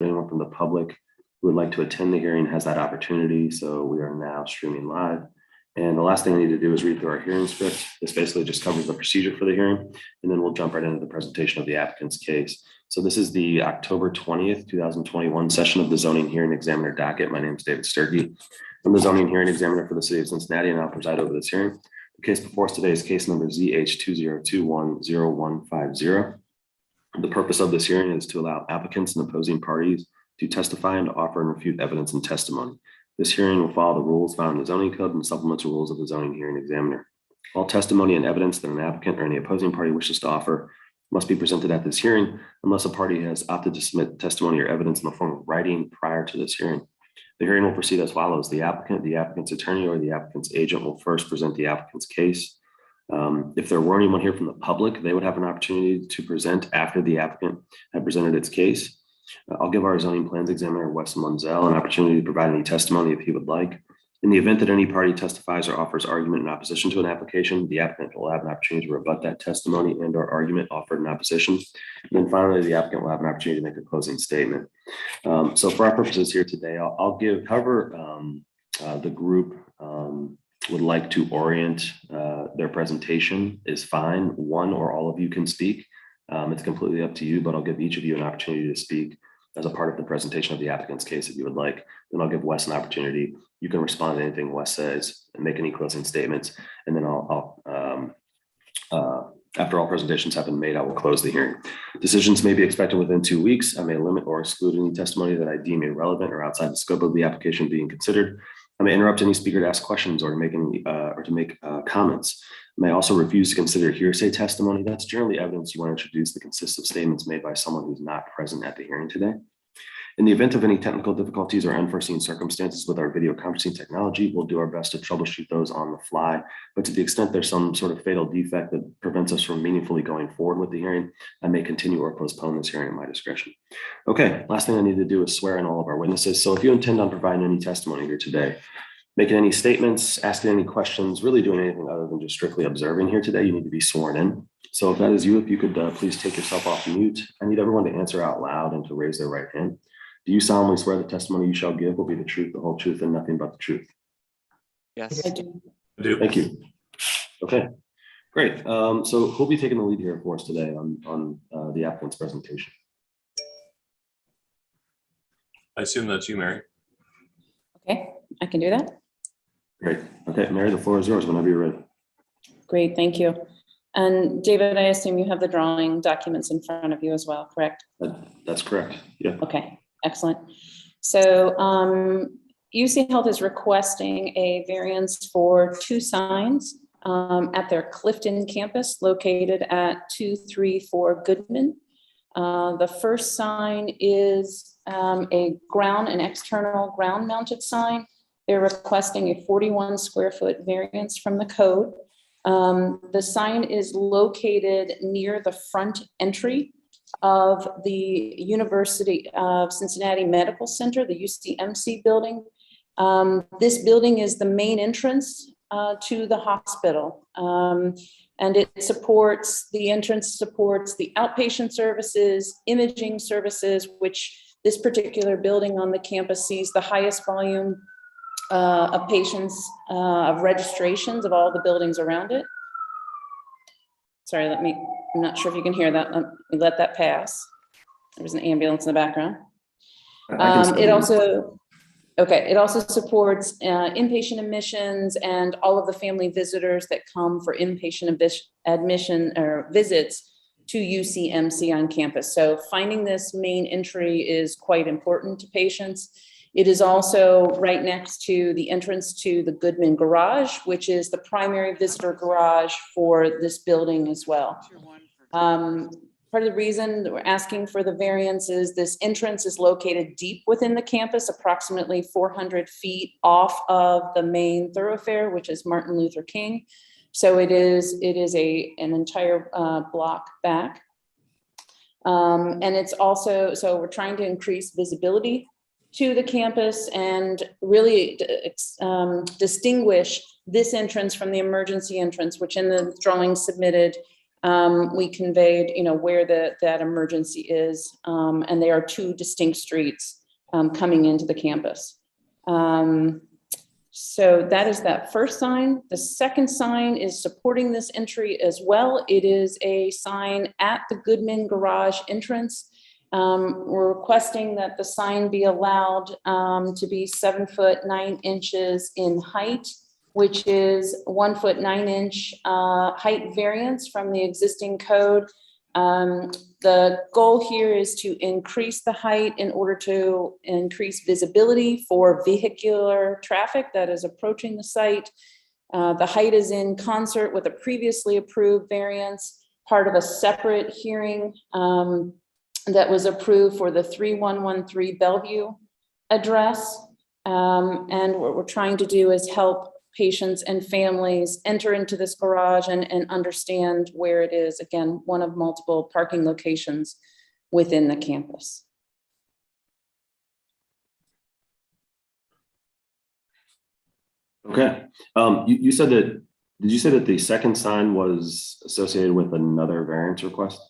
anyone from the public who would like to attend the hearing has that opportunity. So we are now streaming live. And the last thing I need to do is read through our hearing script. This basically just covers the procedure for the hearing, and then we'll jump right into the presentation of the applicant's case. So this is the October 20th, 2021 session of the zoning hearing examiner docket. My name is David Sturkey. I'm the zoning hearing examiner for the city of Cincinnati, and I'll preside over this hearing. The case before us today is case number ZH20210150. The purpose of this hearing is to allow applicants and opposing parties to testify and to offer and refute evidence and testimony. This hearing will follow the rules found in the zoning code and supplemental rules of the zoning hearing examiner. All testimony and evidence that an applicant or any opposing party wishes to offer must be presented at this hearing unless a party has opted to submit testimony or evidence in the form of writing prior to this hearing. The hearing will proceed as follows. The applicant, the applicant's attorney, or the applicant's agent will first present the applicant's case. If there were anyone here from the public, they would have an opportunity to present after the applicant had presented its case. I'll give our zoning plans examiner, Wes Munzel, an opportunity to provide any testimony if he would like. In the event that any party testifies or offers argument in opposition to an application, the applicant will have an opportunity to rebut that testimony and or argument offered in opposition. And then finally, the applicant will have an opportunity to make a closing statement. So for our purposes here today, I'll give, however the group would like to orient their presentation is fine. One or all of you can speak. It's completely up to you, but I'll give each of you an opportunity to speak as a part of the presentation of the applicant's case if you would like. Then I'll give Wes an opportunity. You can respond to anything Wes says and make any closing statements. And then after all presentations have been made, I will close the hearing. Decisions may be expected within 2 weeks. I may limit or exclude any testimony that I deem irrelevant or outside the scope of the application being considered. I may interrupt any speaker to ask questions or to make comments. I may also refuse to consider hearsay testimony. That's generally evidence you want to introduce that consists of statements made by someone who's not present at the hearing today. In the event of any technical difficulties or unforeseen circumstances with our video conferencing technology, we'll do our best to troubleshoot those on the fly. But to the extent there's some sort of fatal defect that prevents us from meaningfully going forward with the hearing, I may continue or postpone this hearing at my discretion. Okay, last thing I need to do is swear in all of our witnesses. So if you intend on providing any testimony here today, making any statements, asking any questions, really doing anything other than just strictly observing here today, you need to be sworn in. So if that is you, if you could please take yourself off mute. I need everyone to answer out loud and to raise their right hand. Do you solemnly swear the testimony you shall give will be the truth, the whole truth, and nothing but the truth? Yes. I do. Thank you. Okay, great. So who'll be taking the lead here for us today on the applicant's presentation? I assume that's you, Mary. Okay, I can do that. Great. Okay, Mary, the floor is yours whenever you're ready. Great, thank you. And David, I assume you have the drawing documents in front of you as well, correct? That's correct. Yeah. Okay, excellent. So UC Health is requesting a variance for 2 signs at their Clifton campus located at 234 Goodman. The first sign is an external ground mounted sign. They're requesting a 41 square foot variance from the code. The sign is located near the front entry of the University of Cincinnati Medical Center, the UCMC building. This building is the main entrance to the hospital. And the entrance supports the outpatient services, imaging services, which this particular building on the campus sees the highest volume of patients, of registrations of all the buildings around it. Sorry, I'm not sure if you can hear that. Let me let that pass. There was an ambulance in the background. It also supports inpatient admissions and all of the family visitors that come for inpatient admission or visits to UCMC on campus. So finding this main entry is quite important to patients. It is also right next to the entrance to the Goodman garage, which is the primary visitor garage for this building as well. Part of the reason that we're asking for the variance is this entrance is located deep within the campus, approximately 400 feet off of the main thoroughfare, which is Martin Luther King. So it is an entire block back. And it's also, so we're trying to increase visibility to the campus and really distinguish this entrance from the emergency entrance, which in the drawing submitted we conveyed, where that emergency is. And there are two distinct streets coming into the campus. So that is that first sign. The second sign is supporting this entry as well. It is a sign at the Goodman garage entrance. We're requesting that the sign be allowed to be 7 foot 9 inches in height, which is 1 foot 9 inch height variance from the existing code. The goal here is to increase the height in order to increase visibility for vehicular traffic that is approaching the site. The height is in concert with a previously approved variance, part of a separate hearing that was approved for the 3113 Bellevue address. And what we're trying to do is help patients and families enter into this garage and understand where it is. Again, one of multiple parking locations within the campus. Okay. You said that, did you say that the second sign was associated with another variance request?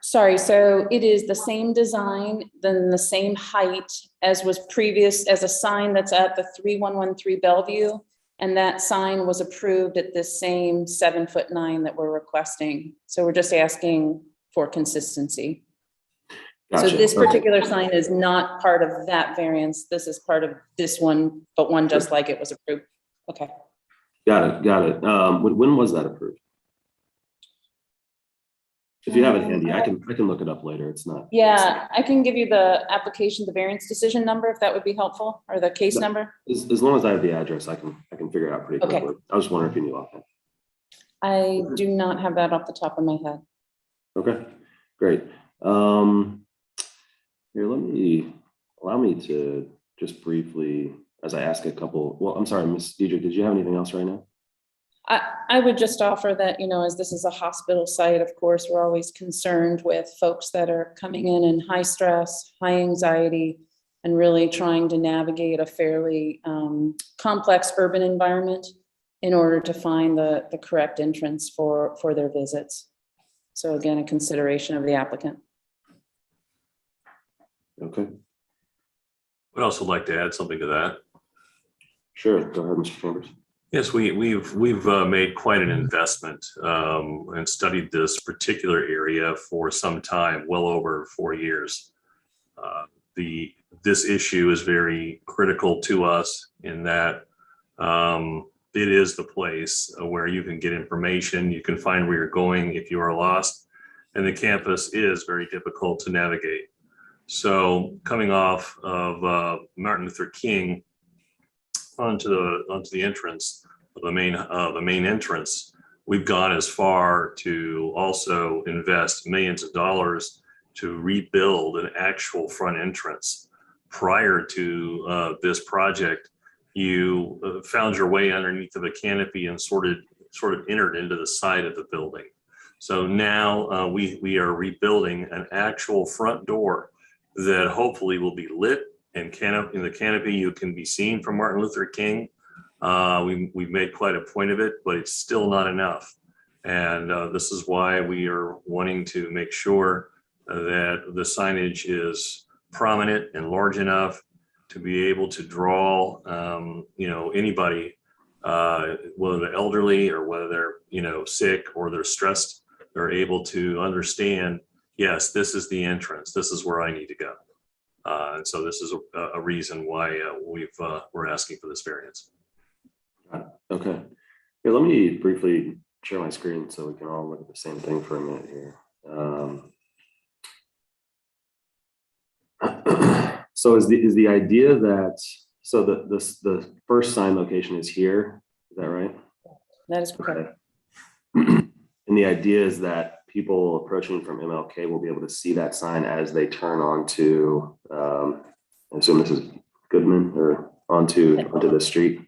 Sorry, so it is the same design, then the same height as was previous as a sign that's at the 3113 Bellevue. And that sign was approved at this same 7 foot 9 that we're requesting. So we're just asking for consistency. Gotcha. So this particular sign is not part of that variance. This is part of this one, but one just like it was approved. Okay. Got it. When was that approved? If you have it handy, I can look it up later. It's not. Yeah, I can give you the application, the variance decision number, if that would be helpful, or the case number. As long as I have the address, I can figure it out pretty quickly. Okay. I was wondering if you knew offhand. I do not have that off the top of my head. Okay, great. Here, allow me to just briefly, as I ask a couple. Well, I'm sorry, Ms. Diedrich, did you have anything else right now? I would just offer that, as this is a hospital site, of course, we're always concerned with folks that are coming in high stress, high anxiety, and really trying to navigate a fairly complex urban environment in order to find the correct entrance for their visits. So again, a consideration of the applicant. Okay. Would also like to add something to that. Sure, go ahead, Mr. Chambers. Yes, we've made quite an investment and studied this particular area for some time, well over 4 years. This issue is very critical to us in that it is the place where you can get information, you can find where you're going if you are lost, and the campus is very difficult to navigate. So coming off of Martin Luther King onto the entrance of the main entrance, we've gone as far to also invest millions of dollars to rebuild an actual front entrance. Prior to this project, you found your way underneath of a canopy and sort of entered into the side of the building. So now we are rebuilding an actual front door that hopefully will be lit, and in the canopy you can be seen from Martin Luther King. We've made quite a point of it, but it's still not enough. And this is why we are wanting to make sure that the signage is prominent and large enough to be able to draw, anybody, whether they're elderly or whether they're, sick or they're stressed, they're able to understand, yes, this is the entrance. This is where I need to go. And so this is a reason why we're asking for this variance. Okay. Here, let me briefly share my screen so we can all look at the same thing for a minute here. So is the idea that, so the first sign location is here, is that right? That is correct. Okay. And the idea is that people approaching from MLK will be able to see that sign as they turn onto, I assume this is Goodman, or onto the street.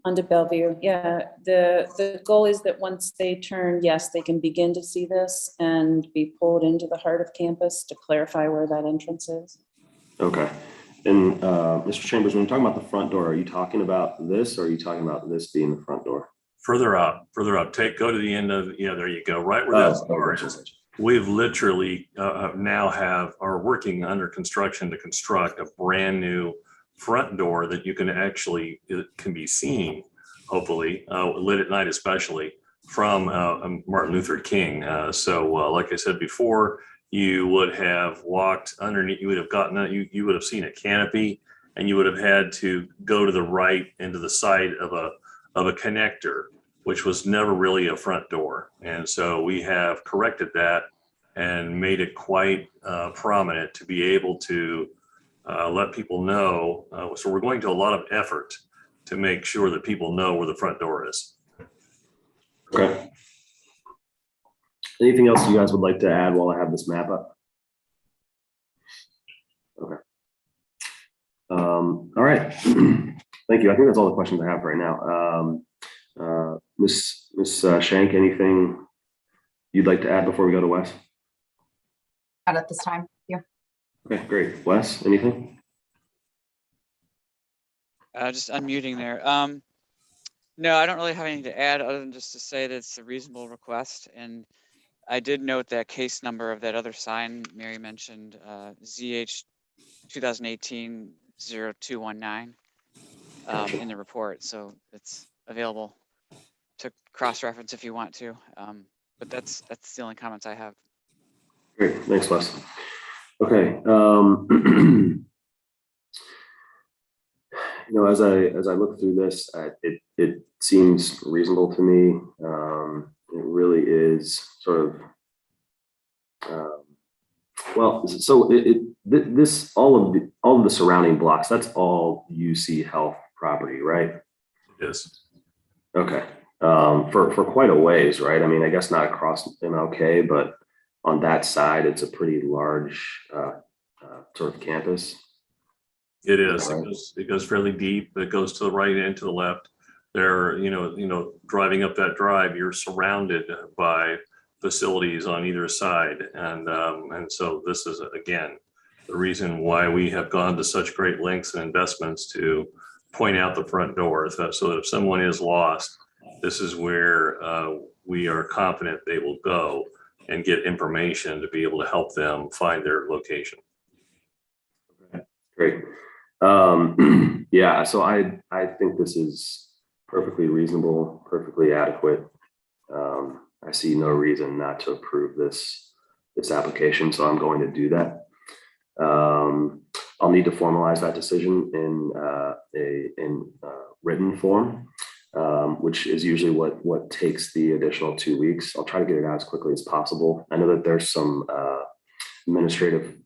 Onto Bellevue, yeah. The goal is that once they turn, yes, they can begin to see this and be pulled into the heart of campus to clarify where that entrance is. Okay. And Mr. Chambers, when you're talking about the front door, are you talking about this, or are you talking about this being the front door? Further up, go to the end of, there you go, right where that door is. We've literally are working under construction to construct a brand new front door that you can actually, it can be seen, hopefully, lit at night especially, from Martin Luther King. So like I said before, you would have walked underneath, you would have gotten, you would have seen a canopy, and you would have had to go to the right into the side of a connector, which was never really a front door. And so we have corrected that and made it quite prominent to be able to let people know. So we're going to a lot of effort to make sure that people know where the front door is. Okay. Anything else you guys would like to add while I have this map up? Okay. All right. Thank you. I think that's all the questions I have right now. Miss Shank, anything you'd like to add before we go to Wes? Not at this time. Yeah. Okay, great. Wes, anything? Just unmuting there. No, I don't really have anything to add other than just to say that it's a reasonable request. And I did note that case number of that other sign Mary mentioned, ZH2018-0219 in the report. So it's available to cross-reference if you want to. But that's the only comments I have. Great, thanks, Wes. Okay. As I look through this, it seems reasonable to me. It really is sort of this all of the surrounding blocks. That's all UC Health property, right? Yes. Okay. For quite a ways, right? I mean, I guess not across MLK, but on that side, it's a pretty large sort of campus. It is. It goes fairly deep. It goes to the right and to the left. There, driving up that drive, you're surrounded by facilities on either side, and so this is again the reason why we have gone to such great lengths and investments to point out the front door, so that if someone is lost, this is where we are confident they will go and get information to be able to help them find their location. Okay, great. Yeah, so I think this is perfectly reasonable, perfectly adequate. I see no reason not to approve this application, so I'm going to do that. I'll need to formalize that decision in written form, which is usually what takes the additional 2 weeks. I'll try to get it out as quickly as possible. I know that there's some administrative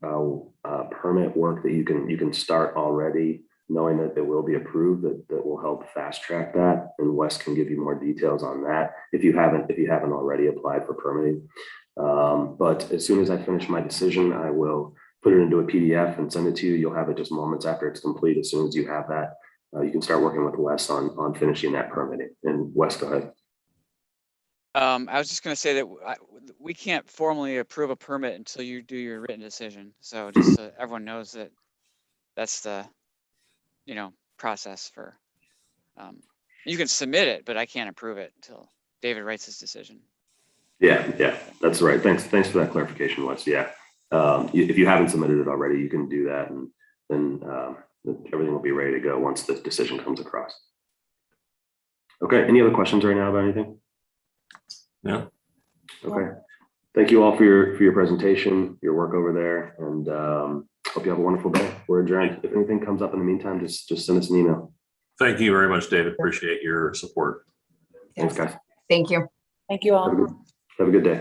permit work that you can start already, knowing that it will be approved, that will help fast track that. And Wes can give you more details on that if you haven't already applied for permitting. But as soon as I finish my decision, I will put it into a PDF and send it to you. You'll have it just moments after it's complete. As soon as you have that, you can start working with Wes on finishing that permitting. And Wes, go ahead. I was just going to say that we can't formally approve a permit until you do your written decision. So just so everyone knows that that's the, process for, you can submit it, but I can't approve it until David writes his decision. Yeah, that's right. Thanks for that clarification, Wes. Yeah. If you haven't submitted it already, you can do that, and then everything will be ready to go once the decision comes across. Okay. Any other questions right now about anything? No. Okay. Thank you all for your presentation, your work over there, and hope you have a wonderful day. We're adjourned. If anything comes up in the meantime, just send us an email. Thank you very much, David. Appreciate your support. Thanks, guys. Thank you. Thank you all. Have a good day.